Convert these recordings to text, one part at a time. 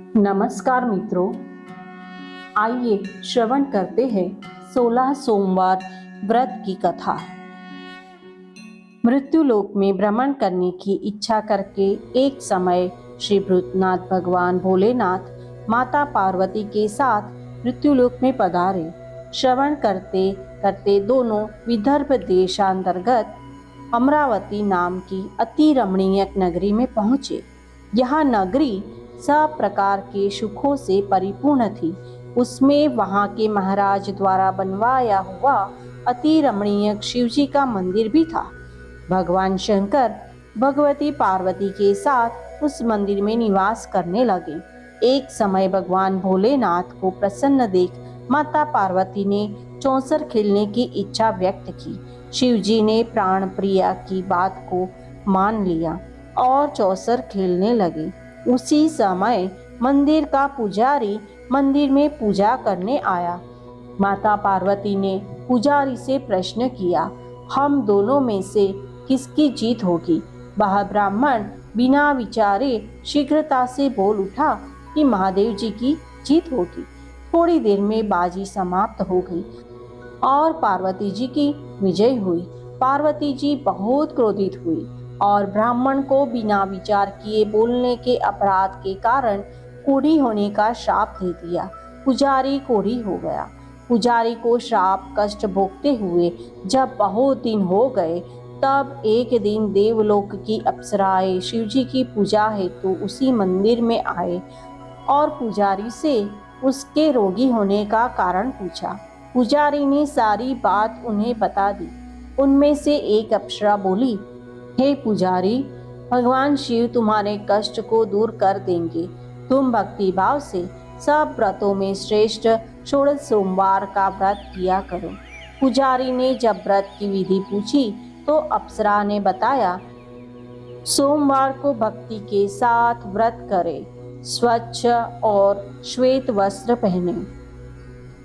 नमस्कार मित्रों, आइए श्रवण करते हैं 16 सोमवार व्रत की कथा। मृत्युलोक में भ्रमण करने की इच्छा करके एक समय श्री भूतनाथ भगवान भोलेनाथ माता पार्वती के साथ मृत्युलोक में पधारे। श्रवण करते करते दोनों विदर्भ देशांतर्गत अमरावती नाम की अति रमणीय नगरी में पहुंचे। यह नगरी सब प्रकार के सुखों से परिपूर्ण थी। उसमें वहां के महाराज द्वारा बनवाया हुआ अति रमणीय शिवजी का मंदिर भी था। भगवान शंकर भगवती पार्वती के साथ उस मंदिर में निवास करने लगे। एक समय भगवान भोलेनाथ को प्रसन्न देख माता पार्वती ने चौसर खेलने की इच्छा व्यक्त की। शिवजी ने प्राण प्रिया की बात को मान लिया और चौसर खेलने लगे। उसी समय मंदिर का पुजारी मंदिर में पूजा करने आया। माता पार्वती ने पुजारी से प्रश्न किया, हम दोनों में से किसकी जीत होगी? वह ब्राह्मण बिना विचारे शीघ्रता से बोल उठा कि महादेव जी की जीत होगी। थोड़ी देर में बाजी समाप्त हो गई और पार्वती जी की विजय हुई। पार्वती जी बहुत क्रोधित हुई और ब्राह्मण को बिना विचार किए बोलने के अपराध के कारण कोढ़ी होने का श्राप दे दिया। पुजारी कोढ़ी हो गया। पुजारी को श्राप कष्ट भोगते हुए जब बहुत दिन हो गए, तब एक दिन देवलोक की अप्सराएं शिवजी की पूजा हेतु उसी मंदिर में आए और पुजारी से उसके रोगी होने का कारण पूछा। पुजारी ने सारी बात उन्हें बता दी। उनमें से एक अप्सरा बोली, हे पुजारी, भगवान शिव तुम्हारे कष्ट को दूर कर देंगे। तुम भक्ति भाव से सब व्रतों में श्रेष्ठ 16 सोमवार का व्रत किया करो। पुजारी ने जब व्रत की विधि पूछी तो अप्सरा ने बताया, सोमवार को भक्ति के साथ व्रत करें, स्वच्छ और श्वेत वस्त्र पहने।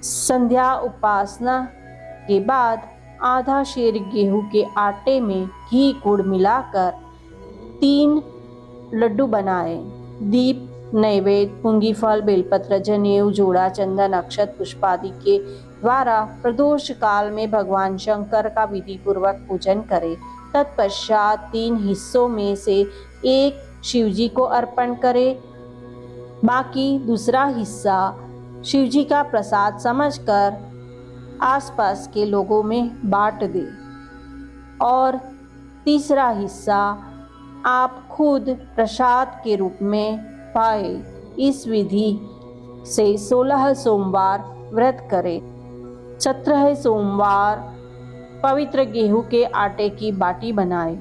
संध्या उपासना के बाद आधा शेर गेहूं के आटे में घी गुड़ मिलाकर 3 लड्डू बनाए। दीप, नैवेद्य, पुंगी फल, बेलपत्र, जनेऊ, जोड़ा, चंदन, अक्षत, पुष्पादि के द्वारा प्रदोष काल में भगवान शंकर का विधि पूर्वक पूजन करें। तत्पश्चात 3 हिस्सों में से एक शिवजी को अर्पण करें, बाकी दूसरा हिस्सा शिवजी का प्रसाद समझकर आसपास के लोगों में बांट दे और तीसरा हिस्सा आप खुद प्रसाद के रूप में पाए। इस विधि से 16 सोमवार व्रत करें। 17 सोमवार पवित्र गेहूं के आटे की बाटी बनाए,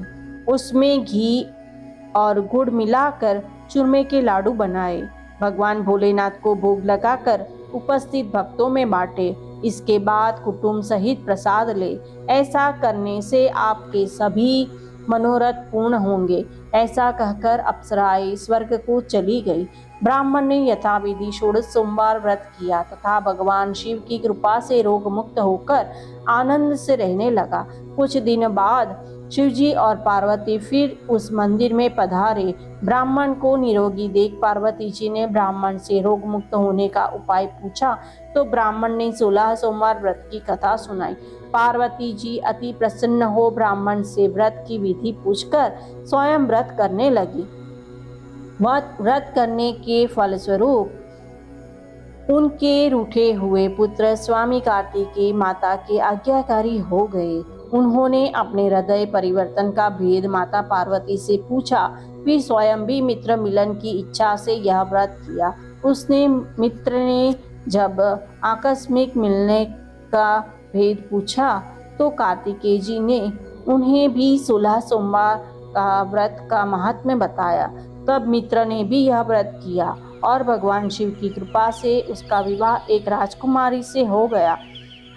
उसमें घी और गुड़ मिलाकर चूरमे के लाडू बनाए। भगवान भोलेनाथ को भोग लगाकर उपस्थित भक्तों में बांटे। इसके बाद कुटुंब सहित प्रसाद ले। ऐसा करने से आपके सभी मनोरथ पूर्ण होंगे। ऐसा कहकर अप्सराएं स्वर्ग को चली गई। ब्राह्मण ने यथाविधि 16 सोमवार व्रत किया तथा भगवान शिव की कृपा से रोग मुक्त होकर आनंद से रहने लगा। कुछ दिन बाद शिवजी और पार्वती फिर उस मंदिर में पधारे। ब्राह्मण को निरोगी देख पार्वती जी ने ब्राह्मण से रोग मुक्त होने का उपाय पूछा तो ब्राह्मण ने 16 सोमवार व्रत की कथा सुनाई। पार्वती जी अति प्रसन्न हो ब्राह्मण से व्रत की विधि पूछकर स्वयं व्रत करने लगी। व्रत करने के फलस्वरूप उनके रूठे हुए पुत्र स्वामी कार्तिकेय माता के आज्ञाकारी हो गए। उन्होंने अपने हृदय परिवर्तन का भेद माता पार्वती से पूछा। फिर स्वयं भी मित्र मिलन की इच्छा से यह व्रत किया। उसने मित्र ने जब आकस्मिक मिलने का भेद पूछा तो कार्तिकेय जी ने उन्हें भी 16 सोमवार का व्रत का महात्म्य बताया। तब मित्र ने भी यह व्रत किया और भगवान शिव की कृपा से उसका विवाह एक राजकुमारी से हो गया।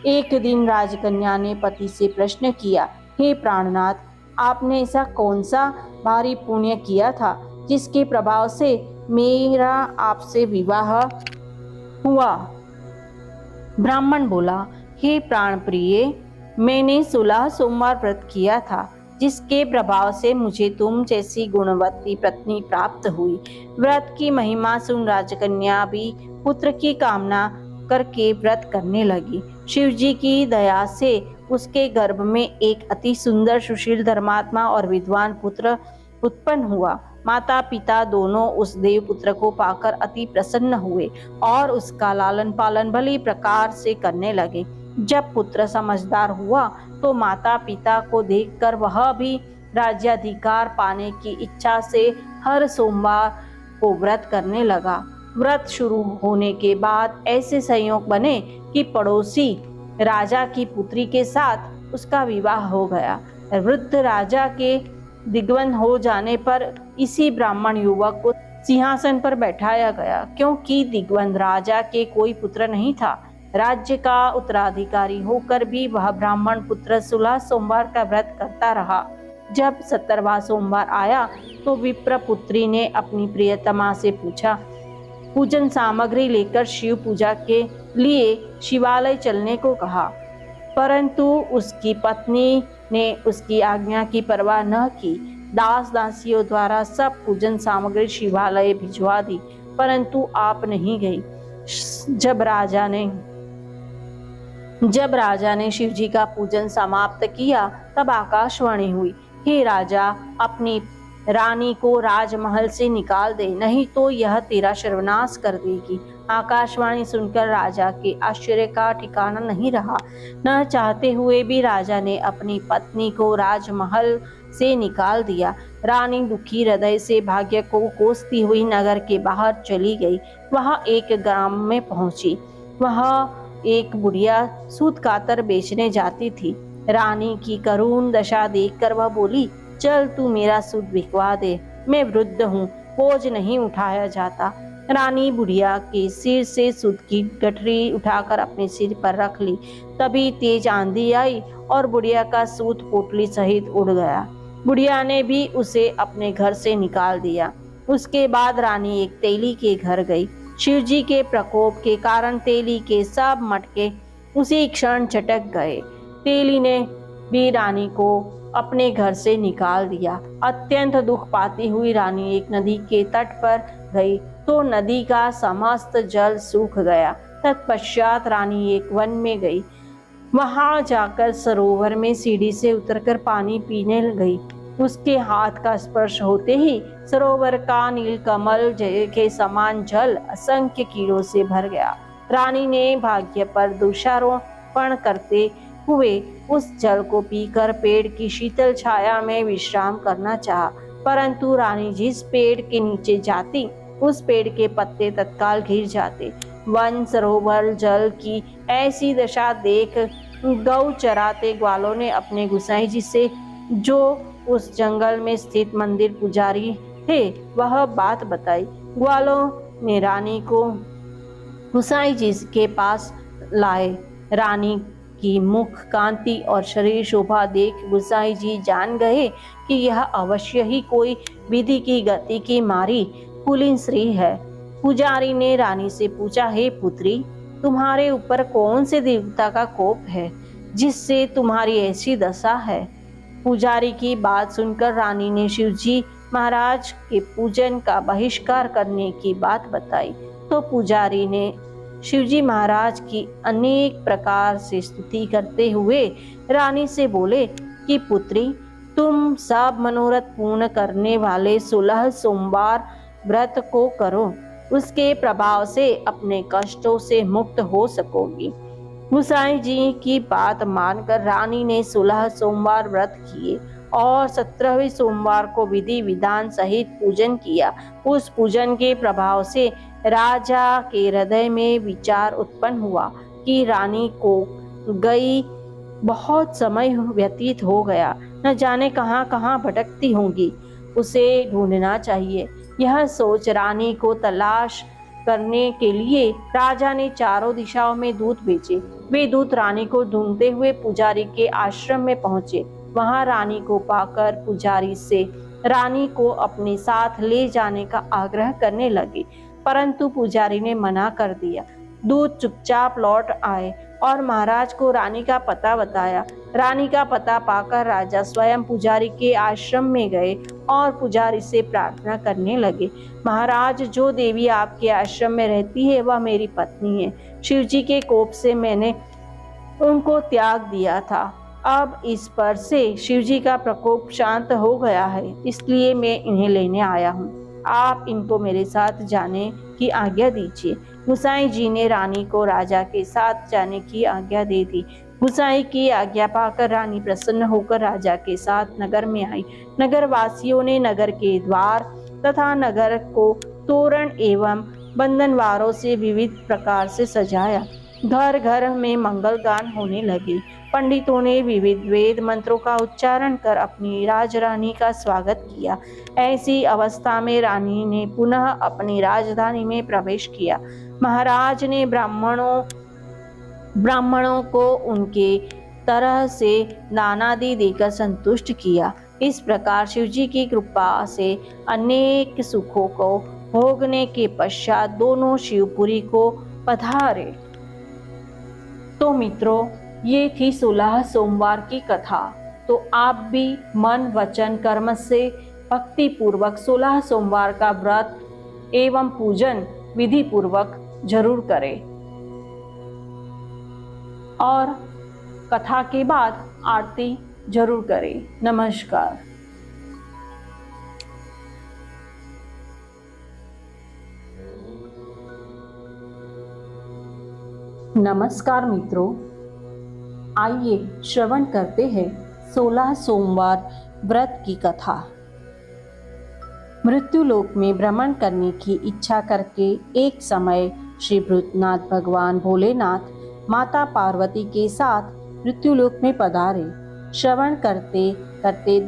एक दिन राजकन्या ने पति से प्रश्न किया, हे प्राणनाथ, आपने ऐसा कौन सा भारी पुण्य किया था जिसके प्रभाव से मेरा आपसे विवाह हुआ? ब्राह्मण बोला, हे प्राण प्रिय, मैंने 16 सोमवार व्रत किया था। जिसके प्रभाव से मुझे तुम जैसी गुणवती पत्नी प्राप्त हुई। व्रत की महिमा सुन राजकन्या भी पुत्र की कामना करके व्रत करने लगी। शिव जी की दया से उसके गर्भ में एक अति सुंदर, सुशील, धर्मात्मा और विद्वान पुत्र उत्पन्न हुआ। माता पिता दोनों उस देव पुत्र को पाकर अति प्रसन्न हुए और उसका लालन पालन भली प्रकार से करने लगे। जब पुत्र समझदार हुआ तो माता पिता को देखकर वह भी राज्याधिकार पाने की इच्छा से हर सोमवार को व्रत करने लगा। व्रत शुरू होने के बाद ऐसे संयोग बने कि पड़ोसी राजा की पुत्री के साथ उसका विवाह हो गया। वृद्ध राजा के दिग्वंध हो जाने पर इसी ब्राह्मण युवक को सिंहासन पर बैठाया गया, क्योंकि दिग्वंध राजा के कोई पुत्र नहीं था। राज्य का उत्तराधिकारी होकर भी वह ब्राह्मण पुत्र 16 सोमवार का व्रत करता रहा। जब 17वां सोमवार आया तो विप्र पुत्री ने अपनी प्रियतमा से पूछा, पूजन सामग्री लेकर शिव पूजा के लिए शिवालय चलने को कहा, परंतु उसकी पत्नी ने उसकी आज्ञा की परवाह न की। दास दासियों द्वारा सब पूजन सामग्री शिवालय भिजवा दी, परंतु आप नहीं गई। जब राजा ने शिव जी का पूजन समाप्त किया तब आकाशवाणी हुई, हे राजा, अपनी रानी को राजमहल से निकाल दे, नहीं तो यह तेरा सर्वनाश कर देगी। आकाशवाणी सुनकर राजा के आश्चर्य का ठिकाना नहीं रहा। न चाहते हुए भी राजा ने अपनी पत्नी को राजमहल से निकाल दिया। रानी दुखी हृदय से भाग्य को कोसती हुई नगर के बाहर चली गई। वह एक ग्राम में पहुंची। वह एक बुढ़िया सूत कातर बेचने जाती थी। रानी की करुण दशा देखकर वह बोली, चल तू मेरा सूत बिकवा दे, मैं वृद्ध हूँ, बोझ नहीं उठाया जाता। रानी बुढ़िया के सिर से सूत की गठरी उठाकर अपने सिर पर रख ली। तभी तेज आंधी आई और बुढ़िया का सूत पोटली सहित उड़ गया। बुढ़िया ने भी उसे अपने घर से निकाल दिया। उसके बाद रानी एक तेली के घर गई। शिवजी के प्रकोप के कारण तेली के सब मटके उसी क्षण झटक गए। तेली ने भी रानी को अपने घर से निकाल दिया। अत्यंत दुख पाती हुई रानी एक नदी के तट पर गई तो नदी का समस्त जल सूख गया। तत्पश्चात रानी एक वन में गई। वहां जाकर सरोवर में सीढ़ी से उतरकर पानी पीने गई। उसके हाथ का स्पर्श होते ही सरोवर का नीलकमल के समान जल असंख्य कीड़ों से भर गया। रानी ने भाग्य पर दोषारोपण करते हुए उस जल को पीकर पेड़ की शीतल छाया में विश्राम करना चाहा, परंतु रानी जिस पेड़ के नीचे जाती उस पेड़ के पत्ते तत्काल गिर जाते। वन सरोवर जल की ऐसी दशा देख गौ चराते ग्वालों ने अपने गुसाई जी से, जो उस जंगल में स्थित मंदिर पुजारी थे, वह बात बताई। ग्वालों ने रानी को गुसाई जी के पास लाए। रानी की मुख कांति और शरीर शोभा देख गुसाई जी जान गए कि यह अवश्य ही कोई विधि की गति की मारी कुलीन स्त्री है। पुजारी ने रानी से पूछा, हे पुत्री, तुम्हारे ऊपर कौन से देवता का कोप है जिससे तुम्हारी ऐसी दशा है? पुजारी की बात सुनकर रानी ने शिवजी महाराज के पूजन का बहिष्कार करने की बात बताई। तो पुजारी ने शिवजी महाराज की अनेक प्रकार से स्तुति करते हुए रानी से बोले कि पुत्री, तुम सब मनोरथ पूर्ण करने वाले 16 सोमवार व्रत को करो, उसके प्रभाव से अपने कष्टों से मुक्त हो सकोगी। गुसाई जी की बात मानकर रानी ने 16 सोमवार व्रत किए और 17वें सोमवार को विधि विधान सहित पूजन किया। उस पूजन के प्रभाव से राजा के हृदय में विचार उत्पन्न हुआ कि रानी को गई बहुत समय व्यतीत हो गया, न जाने कहां कहां भटकती होंगी, उसे ढूंढना चाहिए। यह सोच रानी को तलाश करने के लिए राजा ने चारों दिशाओं में दूत भेजे। वे दूत रानी को ढूंढते हुए पुजारी के आश्रम में पहुंचे। वहां रानी को पाकर पुजारी से रानी को अपने साथ ले जाने का आग्रह करने लगे, परंतु पुजारी ने मना कर दिया। दूत चुपचाप लौट आए और महाराज को रानी का पता बताया। रानी का पता पाकर राजा स्वयं पुजारी के आश्रम में गए और पुजारी से प्रार्थना करने लगे, महाराज, जो देवी आपके आश्रम में रहती है वह मेरी पत्नी है। शिवजी के कोप से मैंने उनको त्याग दिया था। अब इस पर से शिवजी का प्रकोप शांत हो गया है, इसलिए मैं इन्हें लेने आया हूँ। आप इनको मेरे साथ जाने की आज्ञा दीजिए। गुसाई जी ने रानी को राजा के साथ जाने की आज्ञा दे दी। गुसाई की आज्ञा पाकर रानी प्रसन्न होकर राजा के साथ नगर में आई। नगर वासियों ने नगर के द्वार तथा नगर को तोरण एवं बंधनवारों से विविध प्रकार से सजाया। घर घर में मंगल गान होने लगे। पंडितों ने विविध वेद मंत्रों का उच्चारण कर अपनी राजरानी का स्वागत किया। ऐसी अवस्था में रानी ने पुनः अपनी राजधानी में प्रवेश किया। महाराज ने ब्राह्मणों को उनके तरह से दानादि देकर संतुष्ट किया। इस प्रकार शिवजी की कृपा से अनेक सुखों को भोगने के पश्चात दोनों शिवपुरी को पधारे। तो मित्रों, ये थी 16 सोमवार की कथा। तो आप भी मन वचन कर्म से भक्ति पूर्वक 16 सोमवार का व्रत एवं पूजन विधि पूर्वक जरूर करें और कथा के बाद आरती जरूर करें। नमस्कार। नमस्कार मित्रों, आइए श्रवण करते हैं 16 सोमवार व्रत की कथा। मृत्युलोक में भ्रमण करने की इच्छा करके एक समय श्री भूतनाथ भगवान भोलेनाथ माता पार्वती के साथ मृत्युलोक में पधारे। श्रवण करते करते